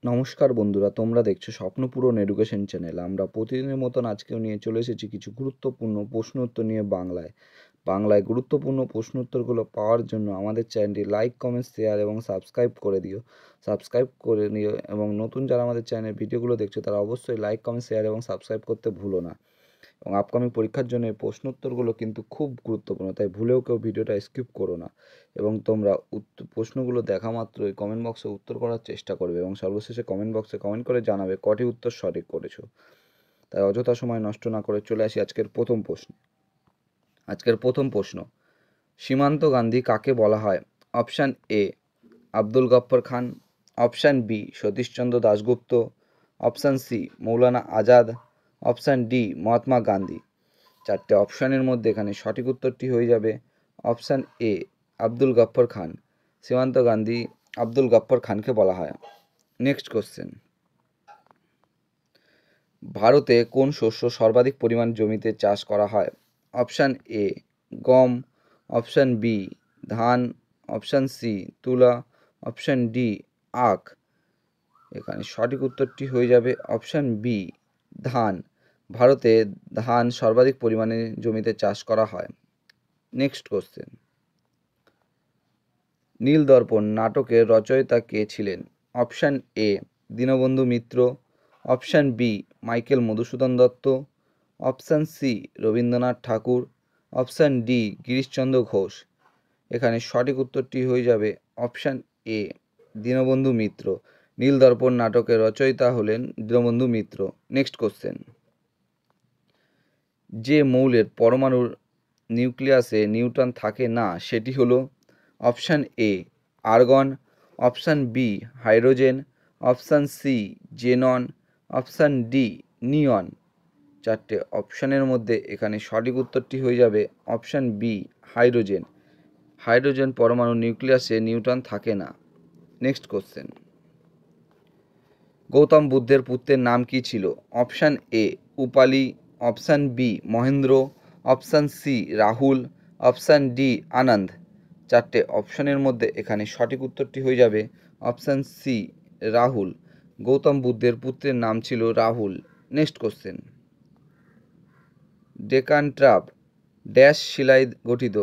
নমস্কার বন্ধুরা, তোমরা দেখছো স্বপ্নপূরণ এডুকেশন চ্যানেল। আমরা প্রতিদিনের মতন আজকেও নিয়ে চলে এসেছি কিছু গুরুত্বপূর্ণ প্রশ্ন উত্তর নিয়ে বাংলায় গুরুত্বপূর্ণ প্রশ্ন উত্তরগুলো পাওয়ার জন্য আমাদের চ্যানেলটি লাইক, কমেন্ট, শেয়ার এবং সাবস্ক্রাইব করে দিও। এবং নতুন যারা আমাদের চ্যানেলের ভিডিওগুলো দেখছো তারা অবশ্যই লাইক, কমেন্ট, শেয়ার এবং সাবস্ক্রাইব করতে ভুলো না। এবং আপকামিং পরীক্ষার জন্য এই প্রশ্ন উত্তরগুলো কিন্তু খুব গুরুত্বপূর্ণ, তাই ভুলেও কেউ ভিডিওটা স্কিপ করো না। এবং তোমরা প্রশ্নগুলো দেখা মাত্রই কমেন্ট বক্সে উত্তর করার চেষ্টা করবে এবং সর্বশেষে কমেন্ট বক্সে কমেন্ট করে জানাবে কটি উত্তর সঠিক করেছো। তাই অযথা সময় নষ্ট না করে চলে আসি আজকের প্রথম প্রশ্ন, সীমান্ত গান্ধী কাকে বলা হয়? Option A Abdul Gaffar Khan, option B Satishchandra Dasgupta, option C Maulana Azad, option D Mahatma Gandhi. চারটে অপশানের মধ্যে এখানে সঠিক উত্তরটি হয়ে যাবে অপশান এ আব্দুল গফ্ফর খান। সীমান্ত গান্ধী আব্দুল গফ্ফর খানকে বলা হয়। নেক্সট কোশ্চেন, ভারতে কোন শস্য সর্বাধিক পরিমাণ জমিতে চাষ করা হয়? অপশান এ গম, অপশান বি ধান, অপশান সি তুলা, অপশান ডি আখ। এখানে সঠিক উত্তরটি হয়ে যাবে অপশান বি ধান। ভারতে ধান সর্বাধিক পরিমাণে জমিতে চাষ করা হয়। নেক্সট কোশ্চেন, নীলদর্পণ নাটকের রচয়িতা কে ছিলেন? Option A Dinabandhu Mitra, option B Michael Madhusudan Dutt, option C Rabindranath Tagore, option D Girishchandra Ghosh. এখানে সঠিক উত্তরটি হয়ে যাবে অপশান এ দীনবন্ধু মিত্র। নীলদর্পণ নাটকের রচয়িতা হলেন দীনবন্ধু মিত্র। নেক্সট কোশ্চেন, যে মৌলের পরমাণুর নিউক্লিয়াসে নিউট্রন থাকে না সেটি হলো option A argon, option B hydrogen, option C xenon, option D neon. চারটে অপশানের মধ্যে এখানে সঠিক উত্তরটি হয়ে যাবে অপশান বি হাইড্রোজেন। হাইড্রোজেন পরমাণু নিউক্লিয়াসে নিউট্রন থাকে না। নেক্সট কোশ্চেন, গৌতম বুদ্ধের পুত্রের নাম কি ছিল? Option A Upali, option B Mahendra, option C Rahul, option D Ananda. চারটে অপশানের মধ্যে এখানে সঠিক উত্তরটি হয়ে যাবে অপশান সি রাহুল। গৌতম বুদ্ধের পুত্রের নাম ছিল Rahul. Next question, Deccan trap dash শিলায় গঠিত?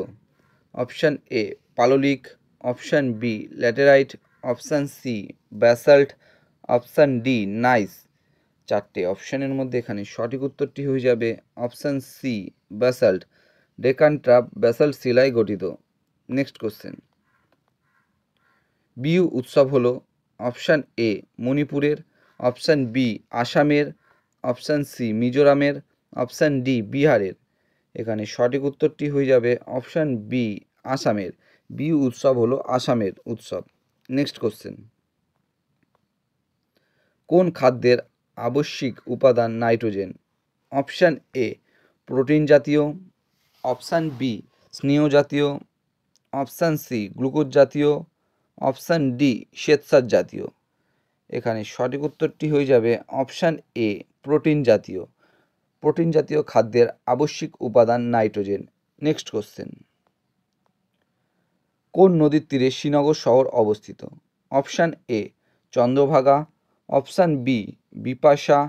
অপশান এ পাললিক, option B laterite, option C basalt, option D gneiss. চারটে অপশানের মধ্যে এখানে সঠিক উত্তরটি হয়ে যাবে option C basalt. Deccan trap basalt শিলায় গঠিত। নেক্সট কোশ্চেন, বিহু উৎসব হলো অপশান এ মণিপুরের, অপশান বি আসামের, অপশান সি মিজোরামের, অপশান ডি বিহারের। এখানে সঠিক উত্তরটি হয়ে যাবে অপশান বি আসামের। বিহু উৎসব হলো আসামের উৎসব। নেক্সট কোশ্চেন, কোন খাদ্যের আবশ্যিক উপাদান নাইট্রোজেন? অপশান এ প্রোটিন জাতীয়, অপশান বি স্নেহ জাতীয়, অপশান সি গ্লুকোজ জাতীয়, অপশান ডি শ্বেতসার জাতীয়। এখানে সঠিক উত্তরটি হয়ে যাবে অপশান এ প্রোটিন জাতীয়। প্রোটিন জাতীয় খাদ্যের আবশ্যিক উপাদান নাইট্রোজেন। নেক্সট কোশ্চেন, কোন নদীর তীরে শ্রীনগর শহর অবস্থিত? Option A Chandrabhaga, option B Bipasha,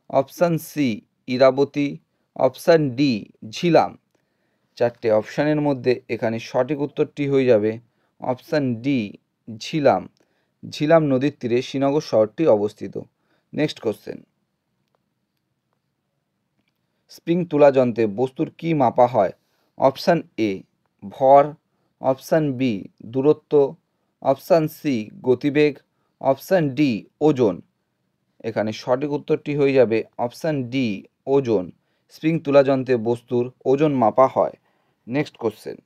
option C Irabati, option D Jhelum. চারটে অপশানের মধ্যে এখানে সঠিক উত্তরটি হয়ে যাবে অপশান ডি ঝিলাম। ঝিলাম নদীর তীরে শ্রীনগর শহরটি অবস্থিত। নেক্সট কোশ্চেন, স্প্রিং তুলা যন্ত্রে বস্তুর কি মাপা হয়? অপশান এ ভর, অপশান বি দূরত্ব, অপশান সি গতিবেগ, অপশান ডি ওজন। এখানে সঠিক উত্তরটি হয়ে যাবে অপশান ডি ওজন। স্প্রিং তুলা যন্ত্রে বস্তুর ওজন মাপা হয়। নেক্সট কোশ্চেন,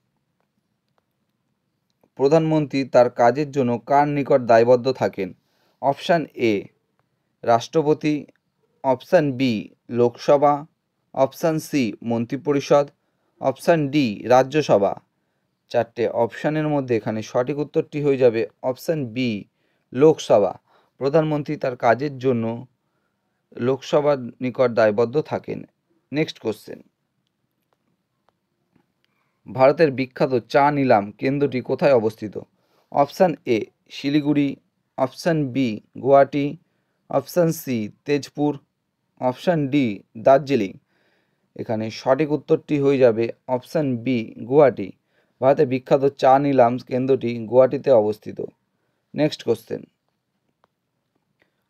প্রধানমন্ত্রী তার কাজের জন্য কার নিকট দায়বদ্ধ থাকেন? অপশান এ রাষ্ট্রপতি, option B Lok Sabha, option C মন্ত্রিপরিষদ, অপশান ডি রাজ্যসভা। চারটে অপশানের মধ্যে এখানে সঠিক উত্তরটি হয়ে যাবে অপশান বি লোকসভা। প্রধানমন্ত্রী তার কাজের জন্য লোকসভার নিকট দায়বদ্ধ থাকেন। নেক্সট কোশ্চেন, ভারতের বিখ্যাত চা নিলাম কেন্দ্রটি কোথায় অবস্থিত? Option A Siliguri, option B Guwahati, option C Tezpur, option D Darjeeling. এখানে সঠিক উত্তরটি হয়ে যাবে অপশান বি গুয়াহাটি। ভারতের বিখ্যাত চা নিলাম কেন্দ্রটি গুয়াহাটিতে অবস্থিত। নেক্সট কোশ্চেন,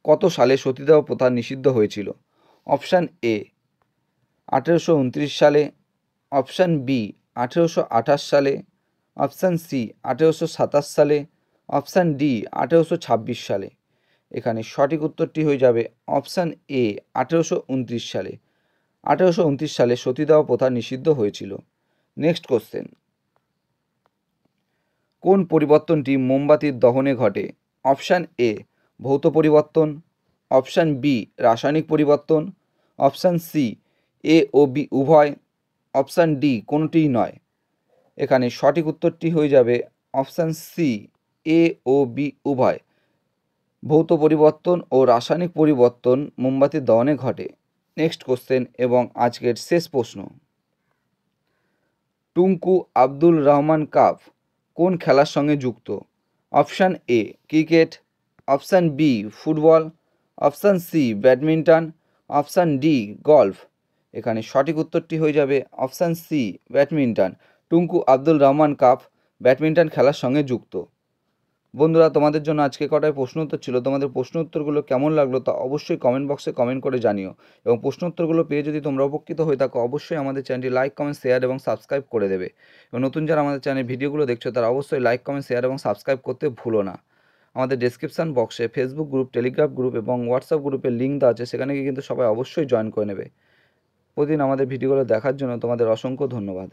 কত সালে সতীদাহ প্রথা নিষিদ্ধ হয়েছিল? অপশান এ 1829 সালে, অপশান বি 1828 সালে, অপশান সি 1827 সালে, অপশান ডি 1826 সালে। এখানে সঠিক উত্তরটি হয়ে যাবে অপশান এ 1829 সালে। 1829 সালে সতীদাহ প্রথা নিষিদ্ধ হয়েছিল। নেক্সট কোশ্চেন, কোন পরিবর্তনটি মোমবাতির দহনে ঘটে? অপশান এ ভৌত পরিবর্তন, অপশান বি রাসায়নিক পরিবর্তন, অপশান সি এ ও বি উভয়, অপশান ডি কোনোটিই নয়। এখানে সঠিক উত্তরটি হয়ে যাবে অপশান সি এ ও বি উভয়। ভৌত পরিবর্তন ও রাসায়নিক পরিবর্তন মোমবাতির দহনে ঘটে। নেক্সট কোশ্চেন এবং আজকের শেষ প্রশ্ন, টুঙ্কু আব্দুল রহমান কাপ কোন খেলার সঙ্গে যুক্ত? Option A cricket, option B football, option C badminton, option D golf. এখানে সঠিক উত্তরটি হয়ে যাবে option C badminton. Tunku Abdul Rahman Cup badminton খেলার সঙ্গে যুক্ত। বন্ধুরা, তোমাদের জন্য আজকে কটায় প্রশ্ন উত্তর ছিল। তোমাদের প্রশ্ন উত্তরগুলো কেমন লাগলো তা অবশ্যই কমেন্ট বক্সে কমেন্ট করে জানিও, এবং প্রশ্ন উত্তরগুলো পেয়ে যদি তোমরা উপকৃত হয়ে থাকো অবশ্যই আমাদের চ্যানেলটি লাইক কমেন্ট শেয়ার এবং সাবস্ক্রাইব করে দেবে। এবং নতুন যারা আমাদের চ্যানেল ভিডিওগুলো দেখছো তারা অবশ্যই লাইক কমেন্ট শেয়ার এবং সাবস্ক্রাইব করতে ভুলো না। আমাদের ডেসক্রিপশন বক্সে ফেসবুক গ্রুপ, টেলিগ্রাম গ্রুপ এবং হোয়াটসঅ্যাপ গ্রুপের লিঙ্ক দেওয়া আছে, সেখানে গিয়ে কিন্তু সবাই অবশ্যই জয়েন করে নেবে। প্রতিদিন আমাদের ভিডিওগুলো দেখার জন্য তোমাদের অসংখ্য ধন্যবাদ।